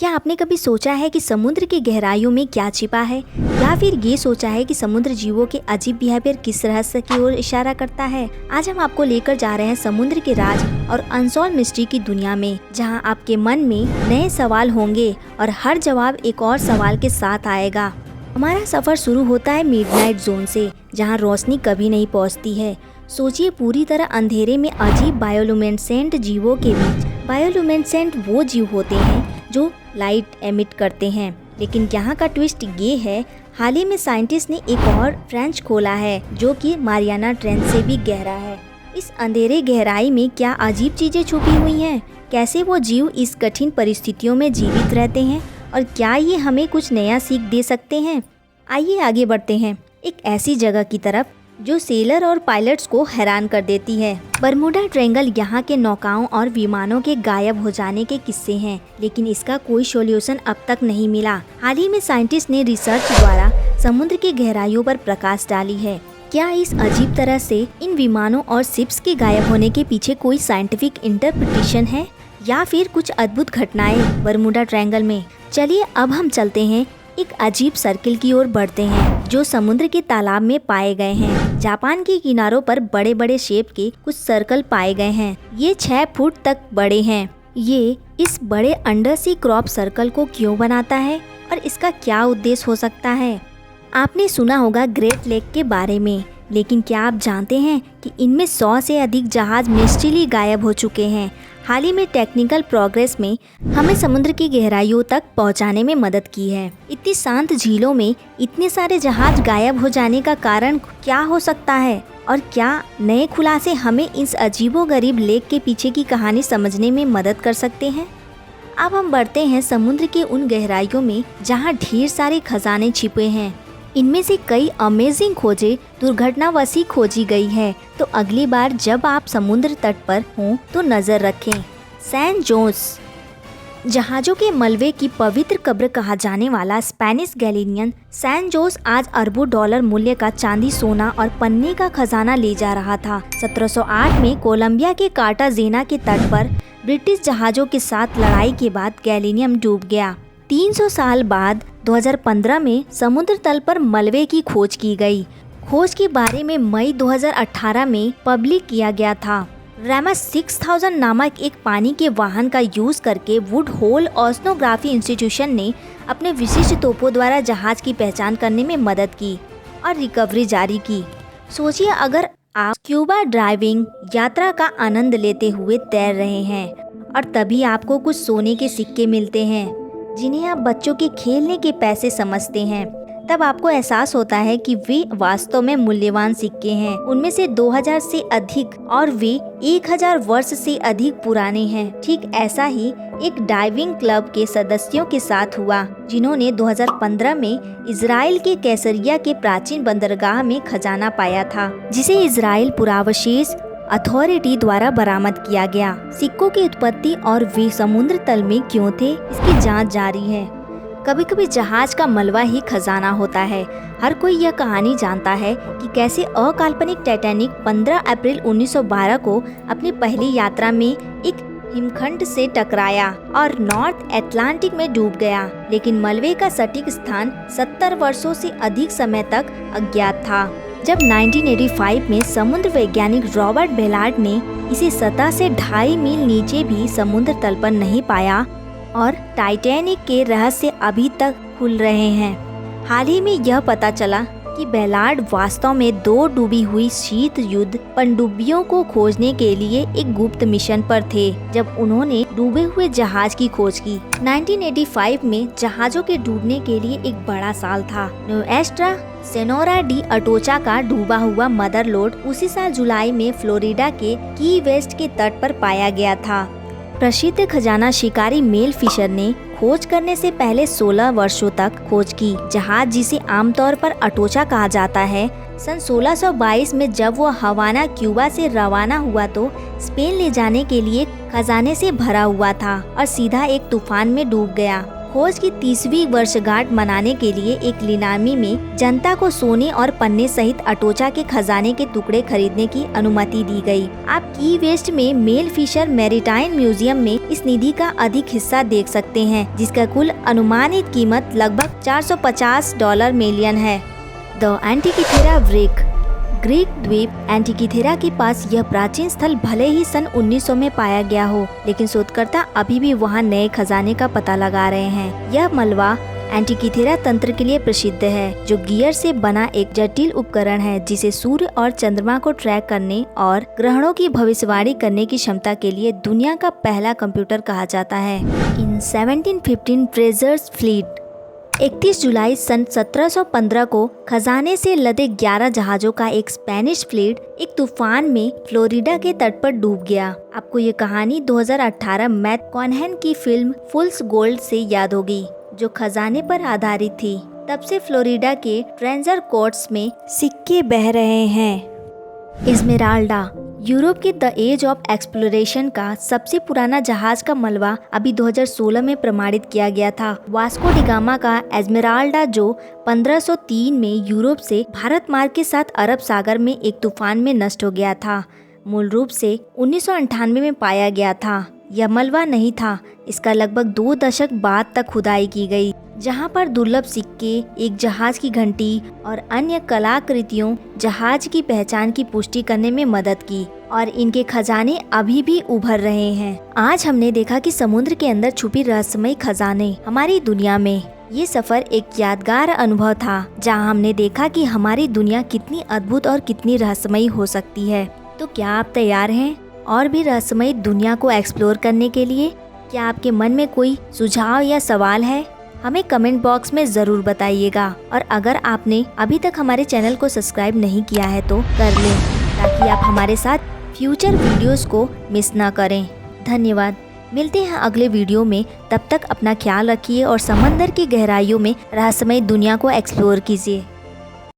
क्या आपने कभी सोचा है कि समुद्र की गहराइयों में क्या छिपा है, या फिर ये सोचा है कि समुद्र जीवों के अजीब बिहेवियर किस रहस्य की ओर इशारा करता है? आज हम आपको लेकर जा रहे हैं समुद्र के राज और अनसॉल्व मिस्ट्री की दुनिया में, जहां आपके मन में नए सवाल होंगे और हर जवाब एक और सवाल के साथ आएगा। हमारा सफर शुरू होता है मिडनाइट जोन से, जहां रोशनी कभी नहीं पहुंचती है। सोचिए, पूरी तरह अंधेरे में अजीब बायोलुमिनेसेंट जीवों के बीच। बायोलुमिनेसेंट वो जीव होते हैं जो लाइट एमिट करते हैं, लेकिन यहाँ का ट्विस्ट ये है, हाल ही में साइंटिस्ट ने एक और ट्रेंच खोला है जो कि मारियाना ट्रेंच से भी गहरा है। इस अंधेरे गहराई में क्या अजीब चीजें छुपी हुई हैं? कैसे वो जीव इस कठिन परिस्थितियों में जीवित रहते हैं और क्या ये हमें कुछ नया सीख दे सकते हैं? आइए आगे बढ़ते हैं एक ऐसी जगह की तरफ जो सेलर और पायलट्स को हैरान कर देती है। बरमूडा ट्रायंगल यहाँ के नौकाओं और विमानों के गायब हो जाने के किस्से हैं, लेकिन इसका कोई सॉल्यूशन अब तक नहीं मिला। हाल ही में साइंटिस्ट ने रिसर्च द्वारा समुद्र की गहराइयों पर प्रकाश डाली है। क्या इस अजीब तरह से इन विमानों और शिप्स के गायब होने के पीछे कोई साइंटिफिक इंटरप्रिटेशन है, या फिर कुछ अद्भुत घटनाएं बरमूडा ट्रायंगल में? चलिए अब हम चलते हैं एक अजीब सर्किल की ओर बढ़ते हैं जो समुद्र के तालाब में पाए गए हैं। जापान के किनारों पर बड़े बड़े शेप के कुछ सर्कल पाए गए हैं। ये 6 फुट तक बड़े हैं। ये इस बड़े अंडर सी क्रॉप सर्कल को क्यों बनाता है और इसका क्या उद्देश्य हो सकता है? आपने सुना होगा ग्रेट लेक के बारे में, लेकिन क्या आप जानते हैं कि इनमें 100 से अधिक जहाज मिस्टीरियसली गायब हो चुके हैं? हाल ही में टेक्निकल प्रोग्रेस में हमें समुद्र की गहराइयों तक पहुंचाने में मदद की है। इतनी शांत झीलों में इतने सारे जहाज गायब हो जाने का कारण क्या हो सकता है, और क्या नए खुलासे हमें इस अजीबोगरीब लेक के पीछे की कहानी समझने में मदद कर सकते हैं? अब हम बढ़ते हैं समुद्र के उन गहराइयों में जहां ढेर सारे खजाने छिपे हैं। इनमें से कई अमेजिंग खोजें दुर्घटनावश खोजी गई है, तो अगली बार जब आप समुद्र तट पर हों तो नजर रखें। सैन जोस जहाज़ों के मलबे की पवित्र कब्र कहा जाने वाला स्पेनिश गैलीनियन सैन जोस आज अरबों डॉलर मूल्य का चांदी, सोना और पन्ने का खजाना ले जा रहा था। 1708 में कोलंबिया के कार्टाजेना के तट पर ब्रिटिश जहाज़ों के साथ लड़ाई के बाद गैलीनियम डूब गया। 300 साल बाद 2015 में समुद्र तल पर मलबे की खोज की गई। खोज के बारे में मई 2018 में पब्लिक किया गया था। रेमा 6000 नामक एक पानी के वाहन का यूज करके वुड होल ओशनोग्राफी इंस्टीट्यूशन ने अपने विशिष्ट तोपों द्वारा जहाज की पहचान करने में मदद की और रिकवरी जारी की। सोचिए, अगर आप स्क्यूबा ड्राइविंग यात्रा का आनंद लेते हुए तैर रहे हैं और तभी आपको कुछ सोने के सिक्के मिलते हैं जिन्हें आप बच्चों के खेलने के पैसे समझते हैं, तब आपको एहसास होता है कि वे वास्तव में मूल्यवान सिक्के हैं। उनमें से 2000 से अधिक और वे 1000 वर्ष से अधिक पुराने हैं। ठीक ऐसा ही एक डाइविंग क्लब के सदस्यों के साथ हुआ, जिन्होंने 2015 में इजराइल के कैसरिया के प्राचीन बंदरगाह में खजाना पाया था, जिसे इजराइल पुरावशेष अथॉरिटी द्वारा बरामद किया गया। सिक्कों की उत्पत्ति और वे समुद्र तल में क्यों थे, इसकी जांच जारी है। कभी कभी जहाज का मलबा ही खजाना होता है। हर कोई यह कहानी जानता है कि कैसे अकाल्पनिक टाइटैनिक 15 अप्रैल 1912 को अपनी पहली यात्रा में एक हिमखंड से टकराया और नॉर्थ अटलांटिक में डूब गया, लेकिन मलबे का सटीक स्थान 70 वर्षों से अधिक समय तक अज्ञात था। जब 1985 में समुद्र वैज्ञानिक रॉबर्ट बेलार्ड ने इसे सतह से 2.5 मील नीचे भी समुद्र तल पर नहीं पाया और टाइटैनिक के रहस्य अभी तक खुल रहे हैं। हाल ही में यह पता चला कि बेलार्ड वास्तव में 2 डूबी हुई शीत युद्ध पनडुब्बियों को खोजने के लिए एक गुप्त मिशन पर थे, जब उन्होंने डूबे हुए जहाज की खोज की। 1985 में जहाजों के डूबने के लिए एक बड़ा साल था। नुएस्ट्रा सेनोरा डी अटोचा का डूबा हुआ मदर लोड उसी साल जुलाई में फ्लोरिडा के की वेस्ट के तट पर पाया गया था। प्रसिद्ध खजाना शिकारी मेल फिशर ने खोज करने से पहले 16 वर्षों तक खोज की। जहाज, जिसे आमतौर पर अटोचा कहा जाता है, सन 1622 में जब वो हवाना क्यूबा से रवाना हुआ तो स्पेन ले जाने के लिए खजाने से भरा हुआ था और सीधा एक तूफान में डूब गया। खोज की 30वीं वर्षगांठ मनाने के लिए एक नीलामी में जनता को सोने और पन्ने सहित अटोचा के खजाने के टुकड़े खरीदने की अनुमति दी गई। आप की वेस्ट में मेल फिशर मैरीटाइम म्यूजियम में इस निधि का अधिक हिस्सा देख सकते हैं, जिसका कुल अनुमानित कीमत लगभग $450 मिलियन है। द एंटिकीथेरा व्रेक। ग्रीक द्वीप एंटिकीथेरा के पास यह प्राचीन स्थल भले ही सन 1900 में पाया गया हो, लेकिन शोधकर्ता अभी भी वहां नए खजाने का पता लगा रहे हैं। यह मलबा एंटिकीथेरा तंत्र के लिए प्रसिद्ध है, जो गियर से बना एक जटिल उपकरण है जिसे सूर्य और चंद्रमा को ट्रैक करने और ग्रहणों की भविष्यवाणी करने की क्षमता के लिए दुनिया का पहला कंप्यूटर कहा जाता है। इन 1715 ट्रेजर्स फ्लीट। 31 जुलाई सन 1715 को खजाने से लदे 11 जहाजों का एक स्पेनिश फ्लीट एक तूफान में फ्लोरिडा के तट पर डूब गया। आपको ये कहानी 2018 मैट कॉनहन की फिल्म फुल्स गोल्ड से याद होगी, जो खजाने पर आधारित थी। तब से फ्लोरिडा के ट्रेजर कोर्ट्स में सिक्के बह रहे हैं। एस्मेराल्डा। यूरोप के द एज ऑफ एक्सप्लोरेशन का सबसे पुराना जहाज का मलबा अभी 2016 में प्रमाणित किया गया था। वास्को डी गामा का एस्मेराल्डा, जो 1503 में यूरोप से भारत मार्ग के साथ अरब सागर में एक तूफान में नष्ट हो गया था, मूल रूप से 1998 में पाया गया था। यह मलबा नहीं था। इसका लगभग 2 दशक बाद तक खुदाई की गई, जहां पर दुर्लभ सिक्के, एक जहाज की घंटी और अन्य कलाकृतियों जहाज की पहचान की पुष्टि करने में मदद की, और इनके खजाने अभी भी उभर रहे हैं। आज हमने देखा कि समुद्र के अंदर छुपी रहस्यमयी खजाने हमारी दुनिया में। ये सफर एक यादगार अनुभव था, जहां हमने देखा कि हमारी दुनिया कितनी अद्भुत और कितनी रहस्यमयी हो सकती है। तो क्या आप तैयार हैं और भी रहस्यमयी दुनिया को एक्सप्लोर करने के लिए? क्या आपके मन में कोई सुझाव या सवाल है? हमें कमेंट बॉक्स में जरूर बताइएगा, और अगर आपने अभी तक हमारे चैनल को सब्सक्राइब नहीं किया है तो कर लें, ताकि आप हमारे साथ फ्यूचर वीडियोस को मिस ना करें। धन्यवाद। मिलते हैं अगले वीडियो में। तब तक अपना ख्याल रखिए और समंदर की गहराइयों में रहस्यमय दुनिया को एक्सप्लोर कीजिए।